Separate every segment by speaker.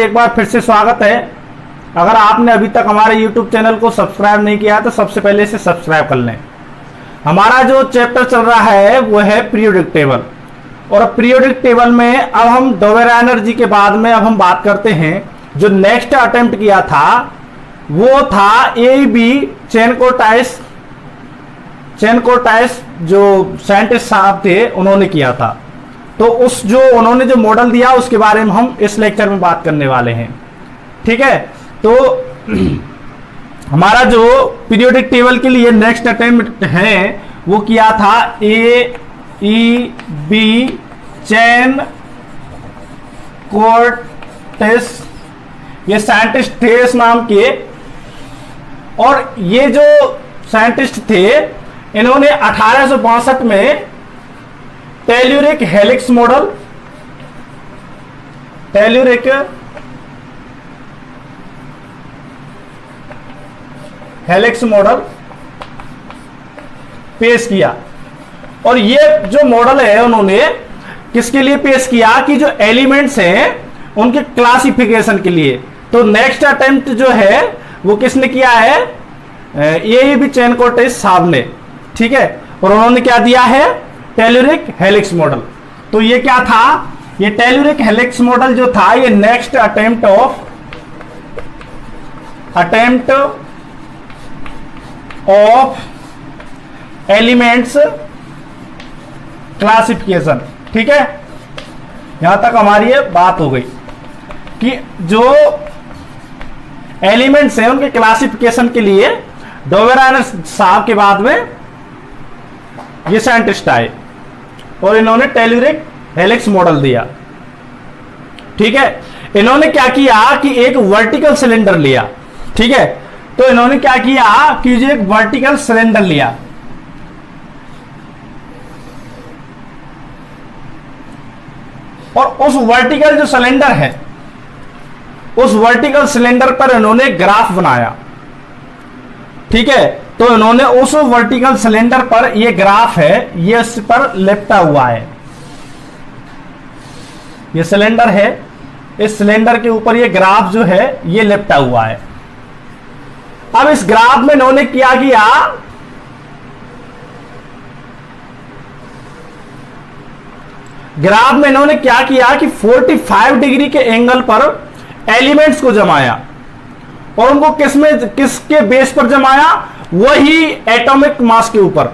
Speaker 1: एक बार फिर से स्वागत है। अगर आपने अभी तक हमारे YouTube चैनल को सब्सक्राइब नहीं किया तो सबसे पहले इसे सब्सक्राइब कर लें। हमारा जो चैप्टर चल रहा है वो है पीरियोडिक टेबल, और पीरियोडिक टेबल में अब हम डोवेरा एनर्जी के बाद में अब हम बात करते हैं। जो नेक्स्ट अटेम्प्ट किया था वो था ए चैनकोटाइस जो साइंटिस्ट साहब थे उन्होंने किया था। तो उन्होंने जो मॉडल दिया उसके बारे में हम इस लेक्चर में बात करने वाले हैं। ठीक है, तो हमारा जो पीरियोडिक टेबल के लिए नेक्स्ट अटेम्प्ट है वो किया था AEB चैनकोटाइस, ये साइंटिस्ट थे इस नाम के। और ये जो साइंटिस्ट थे इन्होंने 1862 में टेल्यूरिक हेलिक्स मॉडल पेश किया। और ये जो मॉडल है उन्होंने किसके लिए पेश किया कि जो एलिमेंट्स हैं उनके क्लासिफिकेशन के लिए। तो नेक्स्ट अटेम्प्ट जो है वो किसने किया है? AEB चैनकोटाइस साहब ने। ठीक है, और उन्होंने क्या दिया है? Telluric helix model. तो ये क्या था? ये टेल्यूरिक हेलिक्स मॉडल जो था ये next attempt of elements classification. ठीक है, यहां तक हमारी ये बात हो गई कि जो एलिमेंट्स हैं उनके क्लासिफिकेशन के लिए डोवेरा एनर्जी साहब के बाद में ये साइंटिस्ट आए और इन्होंने टेल्यूरिक हेलिक्स मॉडल दिया। ठीक है, इन्होंने क्या किया कि एक वर्टिकल सिलेंडर लिया। ठीक है, तो इन्होंने क्या किया कि जो एक वर्टिकल सिलेंडर लिया, और उस वर्टिकल जो सिलेंडर है उस वर्टिकल सिलेंडर पर इन्होंने ग्राफ बनाया। ठीक है, तो इन्होंने उस वर्टिकल सिलेंडर पर ये ग्राफ है ये इस पर लिपटा हुआ है। ये सिलेंडर है, इस सिलेंडर के ऊपर ये ग्राफ जो है ये लिपटा हुआ है। अब इस ग्राफ में इन्होंने क्या किया? ग्राफ में इन्होंने क्या किया कि 45 डिग्री के एंगल पर एलिमेंट्स को जमाया, और उनको किसके बेस पर जमाया? वही एटॉमिक मास के ऊपर।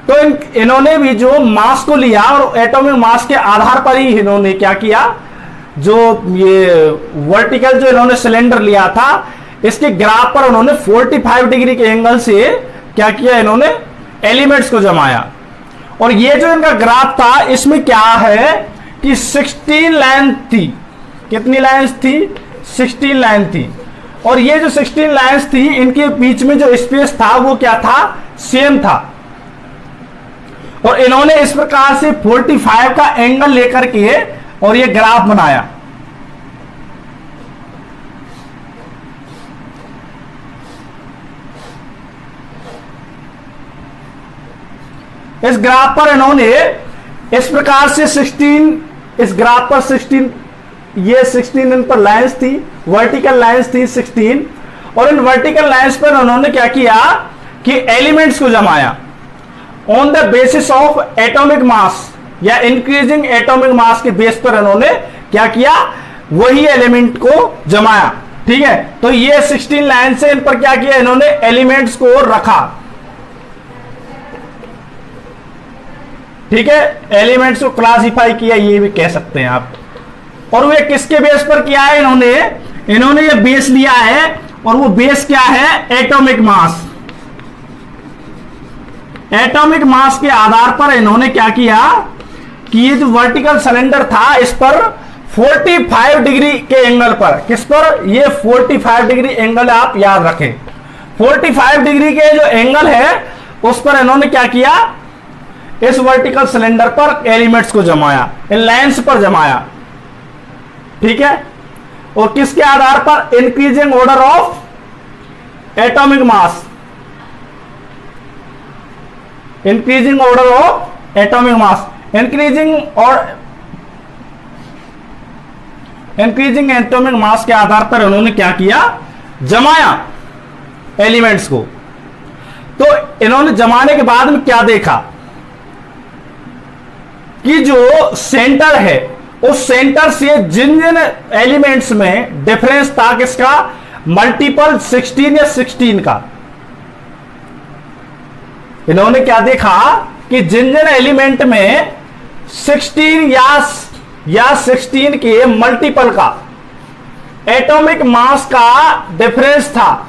Speaker 1: तो इन्होंने भी जो मास को लिया और एटॉमिक मास के आधार पर ही इन्होंने क्या किया, जो ये वर्टिकल जो इन्होंने सिलेंडर लिया था इसके ग्राफ पर उन्होंने 45 डिग्री के एंगल से क्या किया? इन्होंने एलिमेंट्स को जमाया। और ये जो इनका ग्राफ था इसमें क्या है कि 16 लाइन थी। कितनी लाइंस थी? 16 लाइन थी। और ये जो 16 लाइंस थी इनके बीच में जो स्पेस था वो क्या था? सेम था। और इन्होंने इस प्रकार से 45 का एंगल लेकर के और ये ग्राफ बनाया। इस ग्राफ पर इन्होंने इस प्रकार से 16, इस ग्राफ पर 16, ये 16 इन पर लाइंस थी, वर्टिकल लाइंस थी 16, और इन वर्टिकल लाइंस पर उन्होंने क्या किया कि एलिमेंट्स को जमाया on the basis of atomic mass या इंक्रीजिंग एटॉमिक मास के बेस पर इन्होंने क्या किया? वही एलिमेंट को जमाया। ठीक है, तो ये 16 लाइन से इन पर क्या किया? इन्होंने एलिमेंट्स को रखा। ठीक है, एलिमेंट्स को क्लासिफाई किया ये भी कह सकते हैं आप। और वे किसके बेस पर किया है? इन्होंने ये बेस लिया है, और वो बेस क्या है? Atomic mass. एटॉमिक मास के आधार पर इन्होंने क्या किया कि ये जो वर्टिकल सिलेंडर था इस पर 45 डिग्री के एंगल पर, किस पर? ये 45 डिग्री एंगल आप याद रखें। 45 डिग्री के जो एंगल है उस पर इन्होंने क्या किया? इस वर्टिकल सिलेंडर पर एलिमेंट्स को जमाया, इन लाइंस पर जमाया। ठीक है, और किसके आधार पर? Increasing order of atomic mass. Increasing order of atomic mass, increasing और इंक्रीजिंग एटॉमिक मास के आधार पर उन्होंने क्या किया, जमाया एलिमेंट्स को। तो इन्होंने जमाने के बाद में क्या देखा कि जो सेंटर है उस सेंटर से जिन जिन एलिमेंट्स में डिफरेंस था किसका, मल्टीपल 16 या 16 का। इन्होंने क्या देखा कि जिन जिन एलिमेंट में 16 या 16 के मल्टीपल का एटॉमिक मास का डिफरेंस था,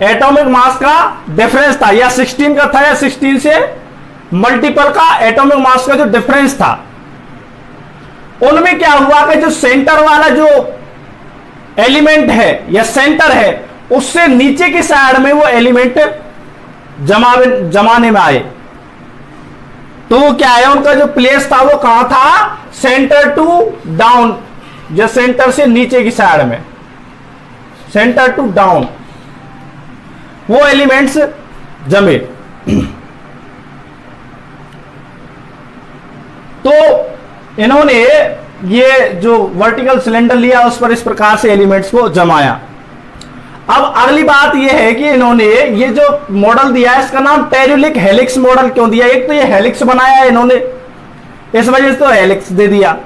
Speaker 1: एटॉमिक मास का डिफरेंस था, या 16 का था या 16 से मल्टीपल का एटॉमिक मास का जो डिफरेंस था, उनमें क्या हुआ कि जो सेंटर वाला जो एलिमेंट है या सेंटर है उससे नीचे की साइड में वो एलिमेंट जमाने में आए। तो वो क्या है, उनका जो प्लेस था वो कहां था, सेंटर टू डाउन, या सेंटर से नीचे की साइड में, सेंटर टू डाउन वो एलिमेंट्स जमे। तो इन्होंने ये जो वर्टिकल सिलेंडर लिया उस पर इस प्रकार से एलिमेंट्स को जमाया। अब अगली बात यह है कि इन्होंने ये जो मॉडल दिया है इसका नाम टेल्यूरिक हेलिक्स मॉडल क्यों दिया, एक तो ये हेलिक्स बनाया है इन्होंने, इस वजह से तो हेलिक्स दे दिया।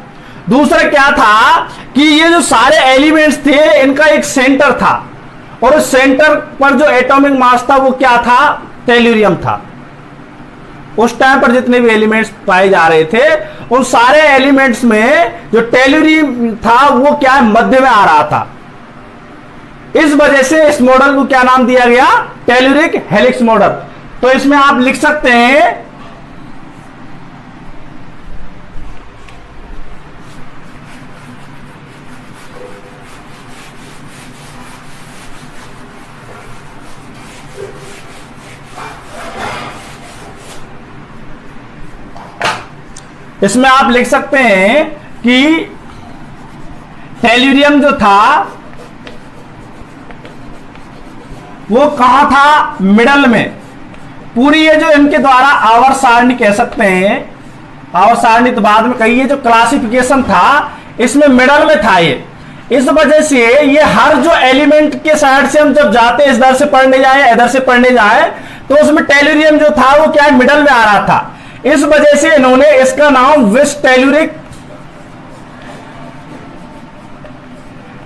Speaker 1: दूसरा क्या था कि ये जो सारे एलिमेंट्स थे इनका एक सेंटर था, और उस सेंटर पर जो एटॉमिक मास था वो क्या था, टेल्यूरियम था। उस टाइम पर जितने भी एलिमेंट्स पाए जा रहे थे उन सारे एलिमेंट्स में जो टेल्यूरियम था वो क्या मध्य में आ रहा था। इस वजह से इस मॉडल को क्या नाम दिया गया, टेल्यूरिक हेलिक्स मॉडल। तो इसमें आप लिख सकते हैं कि टेल्यूरियम जो था वो कहां था, मिडल में। पूरी ये जो इनके द्वारा आवर्त सारणी कह सकते हैं, आवर्त सारणी तो बाद में कही, ये जो क्लासिफिकेशन था इसमें मिडल में था ये। इस वजह से ये हर जो एलिमेंट के साइड से हम जब जाते इधर से पढ़ने जाए इधर से पढ़ने जाए तो उसमें टेल्यूरियम जो था वो क्या मिडल में आ रहा था। इस वजह से इन्होंने इसका नाम विस्ट टेल्यूरिक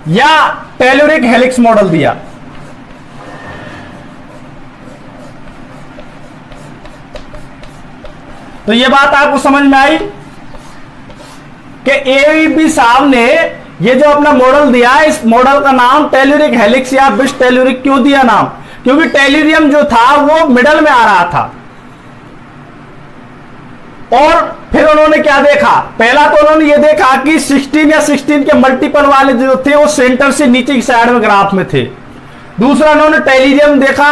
Speaker 1: या टेल्यूरिक हेलिक्स मॉडल दिया। तो ये बात आपको समझ में आई कि एबी साहब ने ये जो अपना मॉडल दिया, इस मॉडल का नाम टेल्यूरिक हेलिक्स या विस्ट टेल्यूरिक क्यों दिया नाम, क्योंकि टेल्यूरियम जो था वो मिडल में आ रहा था। और फिर उन्होंने क्या देखा, पहला तो उन्होंने ये देखा कि 16 या 16 के मल्टीपल वाले जो थे वो सेंटर से नीचे की साइड में ग्राफ में थे। दूसरा इन्होंने टेल्यूरियम देखा।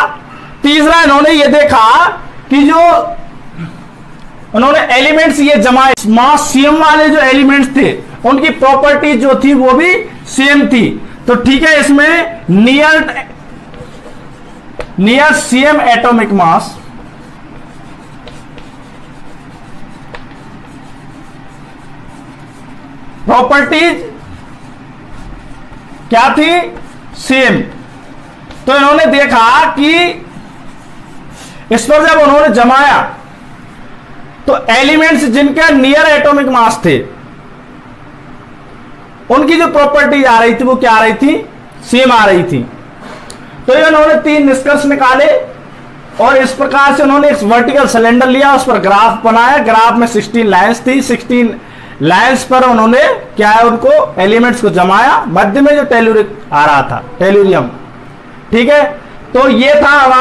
Speaker 1: तीसरा इन्होंने ये देखा कि जो उन्होंने एलिमेंट्स ये जमाए, मास सेम वाले जो एलिमेंट्स थे उनकी प्रॉपर्टी जो थी वो भी सेम थी। तो ठीक है, इसमें near same atomic mass, properties क्या थी, सेम। तो इन्होंने देखा कि इस पर जब उन्होंने जमाया तो एलिमेंट्स जिनका नियर एटॉमिक मास थे उनकी जो प्रॉपर्टीज आ रही थी वो क्या आ रही थी, सेम आ रही थी। तो ये उन्होंने 3 निष्कर्ष निकाले और इस प्रकार से उन्होंने एक वर्टिकल सिलेंडर लिया, उस पर ग्राफ बनाया। ग्राफ में 16 लाइंस थी, 16 लाइंस पर उन्होंने क्या है उनको एलिमेंट्स को जमाया। मध्य में जो टेल्यूरिक आ रहा था, टेल्यूरियम, ठीक है। तो ये था